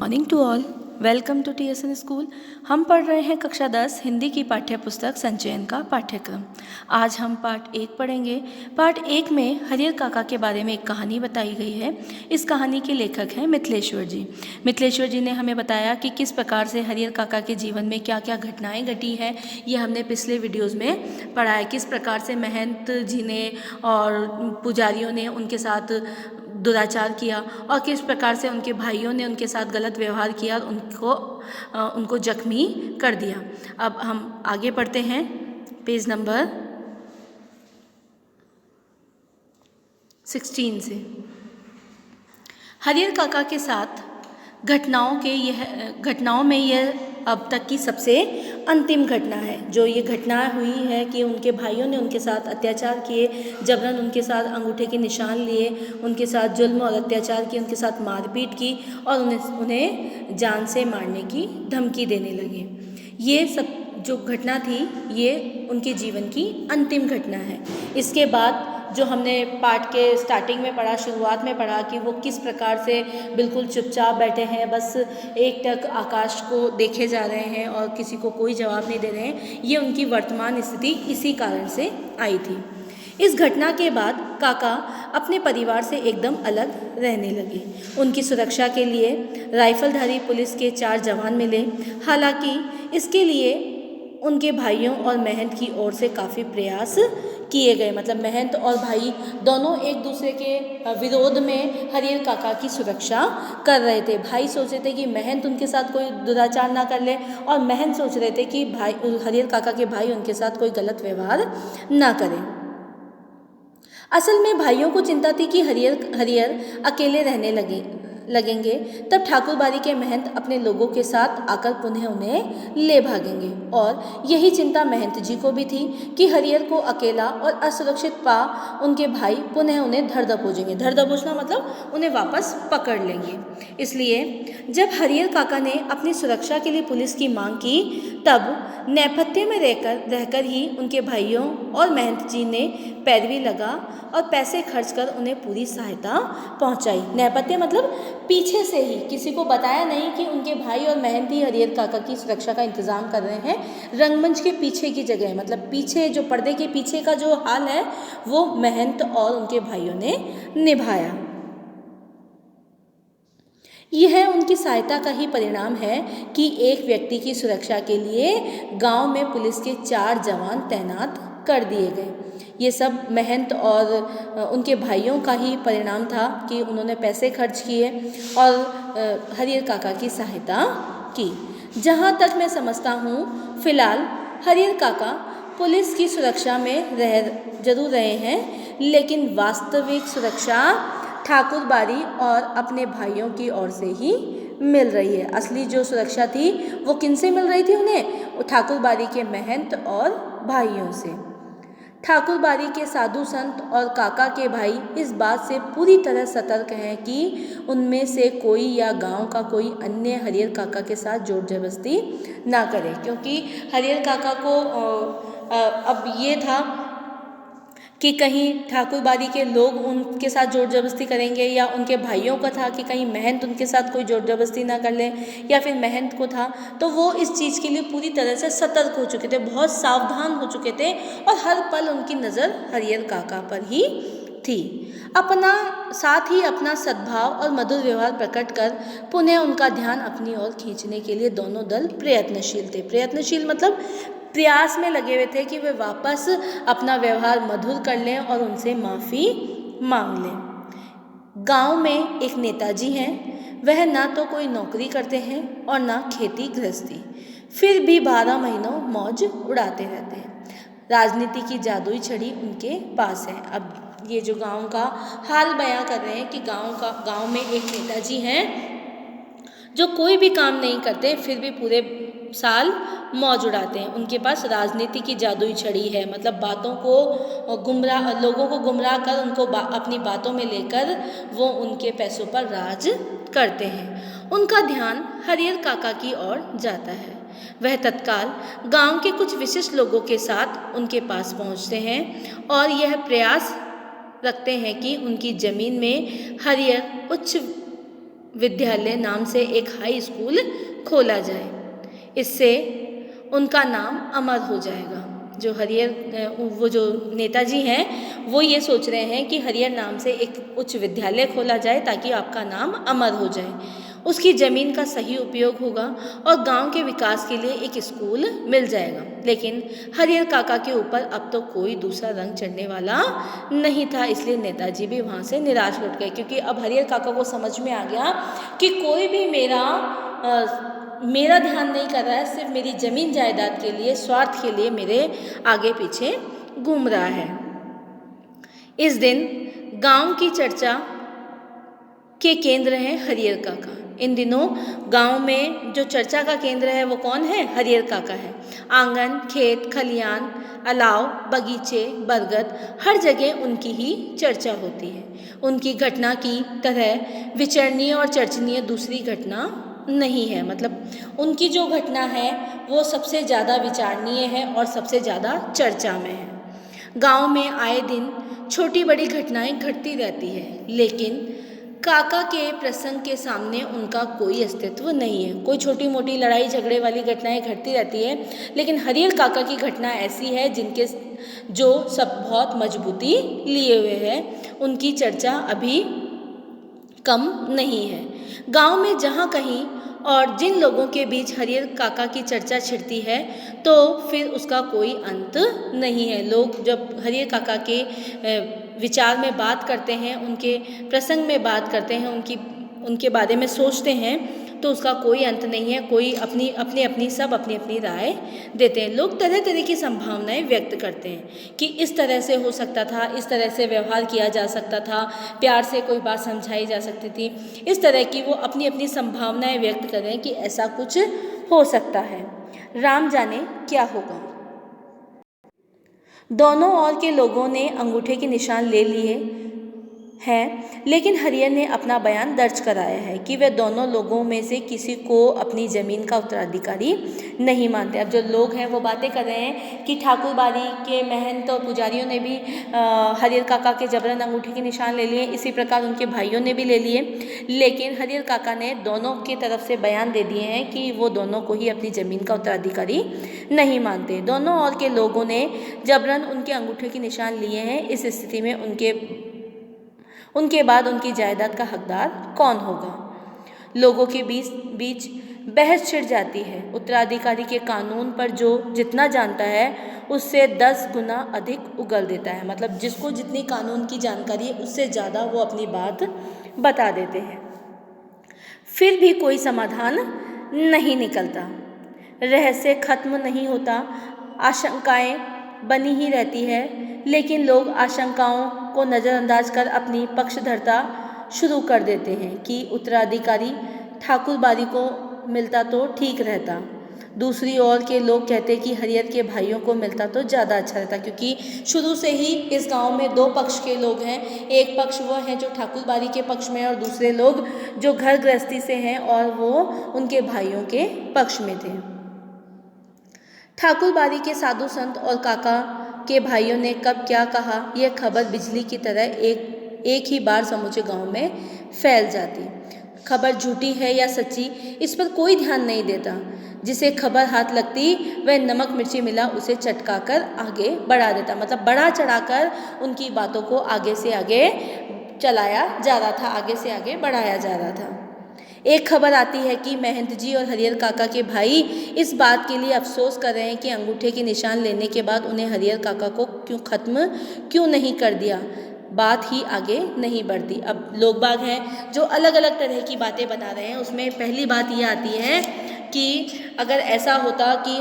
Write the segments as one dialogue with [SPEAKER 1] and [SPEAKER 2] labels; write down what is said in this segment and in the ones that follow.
[SPEAKER 1] Morning to all. Welcome to TSN school. हम पढ़ रहे हैं कक्षा 10 हिंदी की पाठ्य पुस्तक संचयन का पाठ्यक्रम। आज हम पाठ 1 पढ़ेंगे। पाठ 1 में हरियर काका के बारे में एक कहानी बताई गई है। इस कहानी के लेखक हैं मिथिलेश्वर जी। मिथिलेश्वर जी ने हमें बताया कि किस प्रकार से हरियर काका के जीवन में क्या क्या घटनाएं घटी हैं। ये हमने पिछले वीडियोज़ में पढ़ा है। किस प्रकार से महंत जी ने और पुजारियों ने उनके साथ दुराचार किया और किस प्रकार से उनके भाइयों ने उनके साथ गलत व्यवहार किया और उनको जख्मी कर दिया। अब हम आगे पढ़ते हैं पेज नंबर 16 से। हरियर काका के साथ घटनाओं में यह अब तक की सबसे अंतिम घटना है। जो ये घटना हुई है कि उनके भाइयों ने उनके साथ अत्याचार किए, जबरन उनके साथ अंगूठे के निशान लिए, उनके साथ जुल्म और अत्याचार किए, उनके साथ मारपीट की और उन्हें जान से मारने की धमकी देने लगे। ये सब जो घटना थी ये उनके जीवन की अंतिम घटना है। इसके बाद जो हमने पाठ के स्टार्टिंग में पढ़ा, शुरुआत में पढ़ा कि वो किस प्रकार से बिल्कुल चुपचाप बैठे हैं, बस एकटक आकाश को देखे जा रहे हैं और किसी को कोई जवाब नहीं दे रहे हैं। ये उनकी वर्तमान स्थिति इसी कारण से आई थी। इस घटना के बाद काका अपने परिवार से एकदम अलग रहने लगे। उनकी सुरक्षा के लिए राइफलधारी पुलिस के 4 जवान मिले। हालांकि इसके लिए उनके भाइयों और महंत की ओर से काफ़ी प्रयास किए गए। मतलब महंत और भाई दोनों एक दूसरे के विरोध में हरियर काका की सुरक्षा कर रहे थे। भाई सोच रहे थे कि महंत उनके साथ कोई दुराचार ना कर ले और महंत सोच रहे थे कि हरियर काका के भाई उनके साथ कोई गलत व्यवहार ना करें। असल में भाइयों को चिंता थी कि हरियर अकेले रहने लगेंगे तब ठाकुरबाड़ी के महंत अपने लोगों के साथ आकर पुनः उन्हें ले भागेंगे। और यही चिंता महंत जी को भी थी कि हरियर को अकेला और असुरक्षित पा उनके भाई पुनः उन्हें धर दबोचेंगे। धर दबोचना मतलब उन्हें वापस पकड़ लेंगे। इसलिए जब हरियर काका ने अपनी सुरक्षा के लिए पुलिस की मांग की तब नेपथ्य में रहकर ही उनके भाइयों और महंत जी ने पैरवी लगा और पैसे खर्च कर उन्हें पूरी सहायता पहुंचाई। नेपथ्य मतलब पीछे से ही, किसी को बताया नहीं कि उनके भाई और महंत ही हरियर काका की सुरक्षा का इंतजाम कर रहे हैं। रंगमंच के पीछे की जगह, मतलब पीछे जो पर्दे के पीछे का जो हाल है वो महंत और उनके भाइयों ने निभाया। यह उनकी सहायता का ही परिणाम है कि एक व्यक्ति की सुरक्षा के लिए गांव में पुलिस के 4 जवान तैनात कर दिए गए। ये सब महंत और उनके भाइयों का ही परिणाम था कि उन्होंने पैसे खर्च किए और हरियर काका की सहायता की। जहाँ तक मैं समझता हूँ फिलहाल हरियर काका पुलिस की सुरक्षा में जरूर रहे हैं, लेकिन वास्तविक सुरक्षा ठाकुरबाड़ी और अपने भाइयों की ओर से ही मिल रही है। असली जो सुरक्षा थी वो किनसे मिल रही थी उन्हें? वो ठाकुरबाड़ी के महंत और भाइयों से। ठाकुरबाड़ी के साधु संत और काका के भाई इस बात से पूरी तरह सतर्क हैं कि उनमें से कोई या गांव का कोई अन्य हरियर काका के साथ जोर जबरदस्ती ना करे, क्योंकि हरियर काका को अब ये था कि कहीं ठाकुरबाड़ी के लोग उनके साथ जोर जबरदस्ती करेंगे, या उनके भाइयों का था कि कहीं महंत उनके साथ कोई जोर जबरदस्ती ना कर ले, या फिर महंत को था। तो वो इस चीज़ के लिए पूरी तरह से सतर्क हो चुके थे, बहुत सावधान हो चुके थे और हर पल उनकी नज़र हरियर काका पर ही थी। साथ ही अपना सद्भाव और मधुर व्यवहार प्रकट कर पुनः उनका ध्यान अपनी ओर खींचने के लिए दोनों दल प्रयत्नशील थे। प्रयत्नशील मतलब प्रयास में लगे हुए थे कि वे वापस अपना व्यवहार मधुर कर लें और उनसे माफ़ी मांग लें। गांव में एक नेताजी हैं। वह ना तो कोई नौकरी करते हैं और ना खेती गृहस्थी, फिर भी 12 महीनों मौज उड़ाते रहते हैं। राजनीति की जादुई छड़ी उनके पास है। अब ये जो गांव का हाल बयां कर रहे हैं कि गांव में एक नेताजी हैं जो कोई भी काम नहीं करते फिर भी पूरे साल मौज उड़ाते हैं। उनके पास राजनीति की जादुई छड़ी है, मतलब लोगों को गुमराह कर उनको अपनी बातों में लेकर वो उनके पैसों पर राज करते हैं। उनका ध्यान हरियर काका की ओर जाता है। वह तत्काल गांव के कुछ विशिष्ट लोगों के साथ उनके पास पहुंचते हैं और यह प्रयास रखते हैं कि उनकी जमीन में हरियर विद्यालय नाम से एक हाई स्कूल खोला जाए। इससे उनका नाम अमर हो जाएगा। जो हरिहर वो जो नेताजी हैं वो ये सोच रहे हैं कि हरिहर नाम से एक उच्च विद्यालय खोला जाए ताकि आपका नाम अमर हो जाए। उसकी ज़मीन का सही उपयोग होगा और गांव के विकास के लिए एक स्कूल मिल जाएगा। लेकिन हरिहर काका के ऊपर अब तो कोई दूसरा रंग चढ़ने वाला नहीं था, इसलिए नेताजी भी वहाँ से निराश लौट गए, क्योंकि अब हरिहर काका को समझ में आ गया कि कोई भी मेरा ध्यान नहीं कर रहा है, सिर्फ मेरी ज़मीन जायदाद के लिए, स्वार्थ के लिए मेरे आगे पीछे घूम रहा है। इस दिन गांव की चर्चा के केंद्र हैं हरिहर काका। इन दिनों गांव में जो चर्चा का केंद्र है वो कौन है? हरिहर काका है। आंगन, खेत, खलियान, अलाव, बगीचे, बरगद, हर जगह उनकी ही चर्चा होती है। उनकी घटना की तरह विचरणीय और चर्चनीय दूसरी घटना नहीं है। मतलब उनकी जो घटना है वो सबसे ज़्यादा विचारणीय है और सबसे ज़्यादा चर्चा में है। गांव में आए दिन छोटी बड़ी घटनाएं घटती रहती है, लेकिन काका के प्रसंग के सामने उनका कोई अस्तित्व नहीं है। कोई छोटी मोटी लड़ाई झगड़े वाली घटनाएं घटती रहती है, लेकिन हरिहर काका की घटना ऐसी है जो सब बहुत मजबूती लिए हुए है। उनकी चर्चा अभी कम नहीं है। गांव में जहाँ कहीं और जिन लोगों के बीच हरिहर काका की चर्चा छिड़ती है तो फिर उसका कोई अंत नहीं है। लोग जब हरिहर काका के विचार में बात करते हैं, उनके प्रसंग में बात करते हैं, उनके बारे में सोचते हैं तो उसका कोई अंत नहीं है। कोई अपनी अपनी राय देते हैं। लोग तरह तरह की संभावनाएं व्यक्त करते हैं कि इस तरह से हो सकता था, इस तरह से व्यवहार किया जा सकता था, प्यार से कोई बात समझाई जा सकती थी। इस तरह की वो अपनी अपनी संभावनाएं व्यक्त कर रहे हैं कि ऐसा कुछ हो सकता है। राम जाने क्या होगा। दोनों ओर के लोगों ने अंगूठे के निशान ले लिए हैं, लेकिन हरिहर ने अपना बयान दर्ज कराया है कि वे दोनों लोगों में से किसी को अपनी ज़मीन का उत्तराधिकारी नहीं मानते। अब जो लोग हैं वो बातें कर रहे हैं कि ठाकुर बाड़ी के महंत और पुजारियों ने भी हरिहर काका के जबरन अंगूठे के निशान ले लिए, इसी प्रकार उनके भाइयों ने भी ले लिए, लेकिन हरिहर काका ने दोनों की तरफ से बयान दे दिए हैं कि वो दोनों को ही अपनी ज़मीन का उत्तराधिकारी नहीं मानते। दोनों ओर के लोगों ने जबरन उनके अंगूठे के निशान लिए हैं। इस स्थिति में उनके बाद उनकी जायदाद का हकदार कौन होगा। लोगों के बीच बहस छिड़ जाती है। उत्तराधिकारी के कानून पर जो जितना जानता है उससे 10 गुना अधिक उगल देता है। मतलब जिसको जितनी कानून की जानकारी है उससे ज़्यादा वो अपनी बात बता देते हैं। फिर भी कोई समाधान नहीं निकलता, रहस्य खत्म नहीं होता, आशंकाएं बनी ही रहती है, लेकिन लोग आशंकाओं को नज़रअंदाज कर अपनी पक्षधरता शुरू कर देते हैं कि उत्तराधिकारी ठाकुर बाड़ी को मिलता तो ठीक रहता। दूसरी ओर के लोग कहते कि हरिहर के भाइयों को मिलता तो ज़्यादा अच्छा रहता, क्योंकि शुरू से ही इस गांव में 2 पक्ष के लोग हैं। एक पक्ष वो हैं जो ठाकुर बाड़ी के पक्ष में और दूसरे लोग जो घर गृहस्थी से हैं और वो उनके भाइयों के पक्ष में थे। ठाकुर बाड़ी के साधु संत और काका के भाइयों ने कब क्या कहा, यह खबर बिजली की तरह एक ही बार समूचे गांव में फैल जाती। खबर झूठी है या सच्ची इस पर कोई ध्यान नहीं देता। जिसे खबर हाथ लगती वह नमक मिर्ची मिला उसे चटकाकर आगे बढ़ा देता। मतलब बढ़ा चढ़ाकर उनकी बातों को आगे से आगे चलाया जा रहा था, आगे से आगे बढ़ाया जा रहा था। एक खबर आती है कि महंत जी और हरिहर काका के भाई इस बात के लिए अफसोस कर रहे हैं कि अंगूठे के निशान लेने के बाद उन्हें हरिहर काका को खत्म क्यों नहीं कर दिया। बात ही आगे नहीं बढ़ती। अब लोग बाग हैं जो अलग अलग तरह की बातें बता रहे हैं। उसमें पहली बात ये आती है कि अगर ऐसा होता कि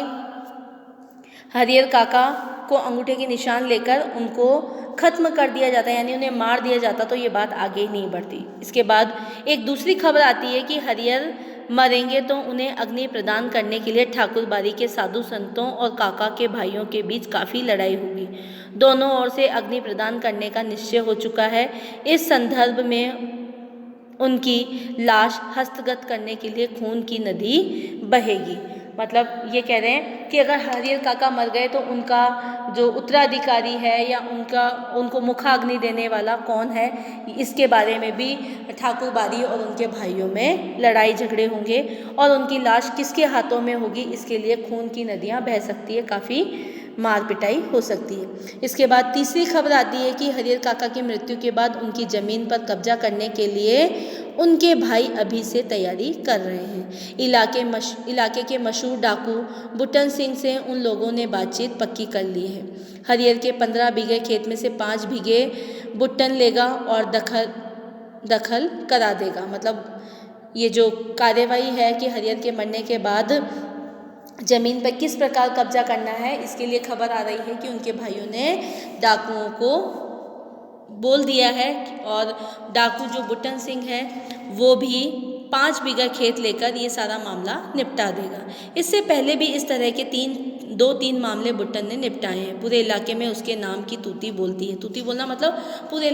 [SPEAKER 1] हरिहर काका को अंगूठे के निशान लेकर उनको खत्म कर दिया जाता, यानी उन्हें मार दिया जाता, तो ये बात आगे ही नहीं बढ़ती। इसके बाद एक दूसरी खबर आती है कि हरिहर मरेंगे तो उन्हें अग्नि प्रदान करने के लिए ठाकुर बाड़ी के साधु संतों और काका के भाइयों के बीच काफ़ी लड़ाई होगी। दोनों ओर से अग्नि प्रदान करने का निश्चय हो चुका है। इस संदर्भ में उनकी लाश हस्तगत करने के लिए खून की नदी बहेगी। मतलब ये कह रहे हैं कि अगर हरिहर काका मर गए तो उनका जो उत्तराधिकारी है या उनको मुखाग्नि देने वाला कौन है, इसके बारे में भी ठाकुर बारी और उनके भाइयों में लड़ाई झगड़े होंगे और उनकी लाश किसके हाथों में होगी, इसके लिए खून की नदियाँ बह सकती है, काफ़ी मार पिटाई हो सकती है। इसके बाद तीसरी खबर आती है कि हरिहर काका की मृत्यु के बाद उनकी ज़मीन पर कब्जा करने के लिए उनके भाई अभी से तैयारी कर रहे हैं। इलाके के मशहूर डाकू बुट्टन सिंह से उन लोगों ने बातचीत पक्की कर ली है। हरिहर के 15 बीघे खेत में से 5 बीघे बुट्टन लेगा और दखल करा देगा। मतलब ये जो कार्यवाही है कि हरिहर के मरने के बाद ज़मीन पर किस प्रकार कब्जा करना है, इसके लिए खबर आ रही है कि उनके भाइयों ने डाकुओं को बोल दिया है और डाकू जो बुट्टन सिंह है वो भी 5 बीघा खेत लेकर ये सारा मामला निपटा देगा। इससे पहले भी इस तरह के 2-3 मामले बुट्टन ने निपटाए हैं। पूरे इलाके में उसके नाम की तूती बोलती है। तूती बोलना मतलब पूरे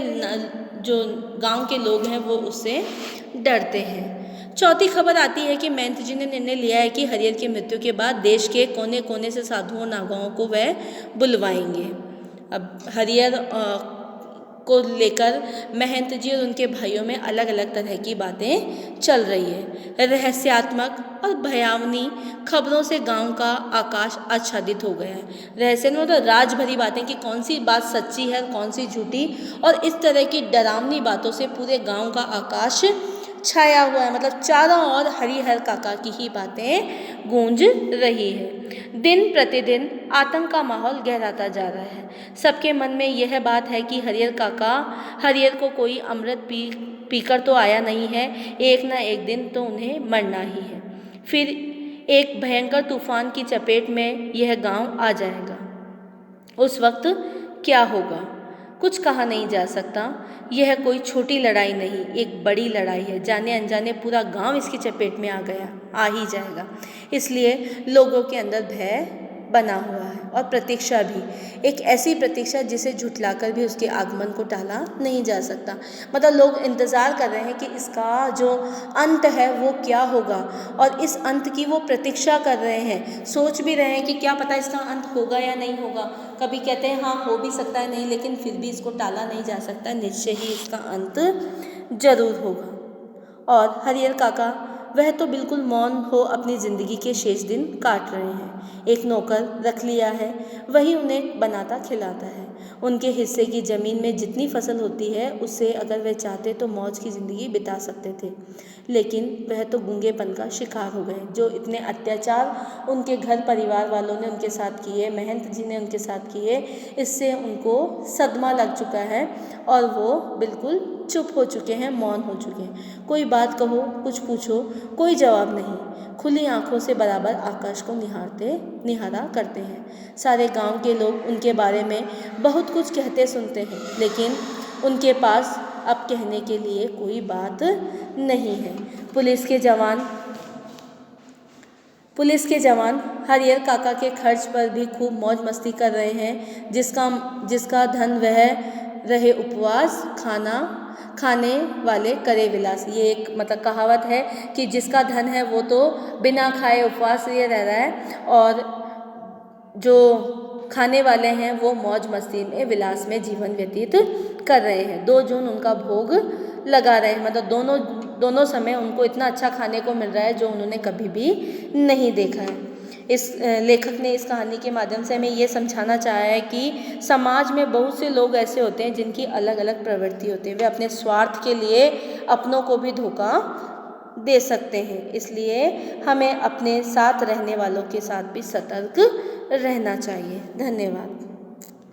[SPEAKER 1] जो गांव के लोग हैं वो उससे डरते हैं। चौथी खबर आती है कि महंत जी ने निर्णय लिया है कि हरिहर की मृत्यु के बाद देश के कोने कोने से साधुओं नागाओं को वह बुलवाएंगे। अब हरिहर को लेकर महंत जी और उनके भाइयों में अलग अलग तरह की बातें चल रही है। रहस्यात्मक और भयावनी खबरों से गांव का आकाश आच्छादित हो गया है। रहस्य में मतलब राज भरी बातें कि कौन सी बात सच्ची है और कौन सी झूठी, और इस तरह की डरावनी बातों से पूरे गांव का आकाश छाया हुआ है। मतलब चारों ओर हरिहर काका की ही बातें गूंज रही है। दिन प्रतिदिन आतंक का माहौल गहराता जा रहा है। सबके मन में यह बात है कि हरिहर को कोई अमृत पीकर तो आया नहीं है, एक ना एक दिन तो उन्हें मरना ही है। फिर एक भयंकर तूफान की चपेट में यह गांव आ जाएगा। उस वक्त क्या होगा कुछ कहा नहीं जा सकता। यह कोई छोटी लड़ाई नहीं, एक बड़ी लड़ाई है। जाने अनजाने पूरा गांव इसकी चपेट में आ ही जाएगा। इसलिए लोगों के अंदर भय बना हुआ है और प्रतीक्षा भी, एक ऐसी प्रतीक्षा जिसे झुठलाकर भी उसके आगमन को टाला नहीं जा सकता। मतलब लोग इंतज़ार कर रहे हैं कि इसका जो अंत है वो क्या होगा और इस अंत की वो प्रतीक्षा कर रहे हैं। सोच भी रहे हैं कि क्या पता इसका अंत होगा या नहीं होगा। कभी कहते हैं हाँ हो भी सकता है, नहीं, लेकिन फिर भी इसको टाला नहीं जा सकता, निश्चय ही इसका अंत जरूर होगा। और हरिहर काका वह तो बिल्कुल मौन हो अपनी ज़िंदगी के शेष दिन काट रहे हैं। एक नौकर रख लिया है, वही उन्हें बनाता खिलाता है। उनके हिस्से की ज़मीन में जितनी फसल होती है उससे अगर वह चाहते तो मौज की ज़िंदगी बिता सकते थे, लेकिन वह तो गूंगेपन का शिकार हो गए। जो इतने अत्याचार उनके घर परिवार वालों ने उनके साथ किए, महंत जी ने उनके साथ किए, इससे उनको सदमा लग चुका है और वो बिल्कुल चुप हो चुके हैं, मौन हो चुके हैं। कोई बात कहो, कुछ पूछो, कोई जवाब नहीं। खुली आंखों से बराबर आकाश को निहारा करते हैं। सारे गांव के लोग उनके बारे में बहुत कुछ कहते सुनते हैं, लेकिन उनके पास अब कहने के लिए कोई बात नहीं है। पुलिस के जवान हरिहर काका के खर्च पर भी खूब मौज मस्ती कर रहे हैं। जिसका धन वह रहे उपवास, खाने वाले करे विलास। ये एक मतलब कहावत है कि जिसका धन है वो तो बिना खाए उपवास ये रह रहा है, और जो खाने वाले हैं वो मौज मस्ती में विलास में जीवन व्यतीत कर रहे हैं। 2 जून उनका भोग लगा रहे हैं। मतलब दोनों समय उनको इतना अच्छा खाने को मिल रहा है जो उन्होंने कभी भी नहीं देखा है। इस लेखक ने इस कहानी के माध्यम से हमें ये समझाना चाहा है कि समाज में बहुत से लोग ऐसे होते हैं जिनकी अलग अलग प्रवृत्ति होती है। वे अपने स्वार्थ के लिए अपनों को भी धोखा दे सकते हैं। इसलिए हमें अपने साथ रहने वालों के साथ भी सतर्क रहना चाहिए। धन्यवाद।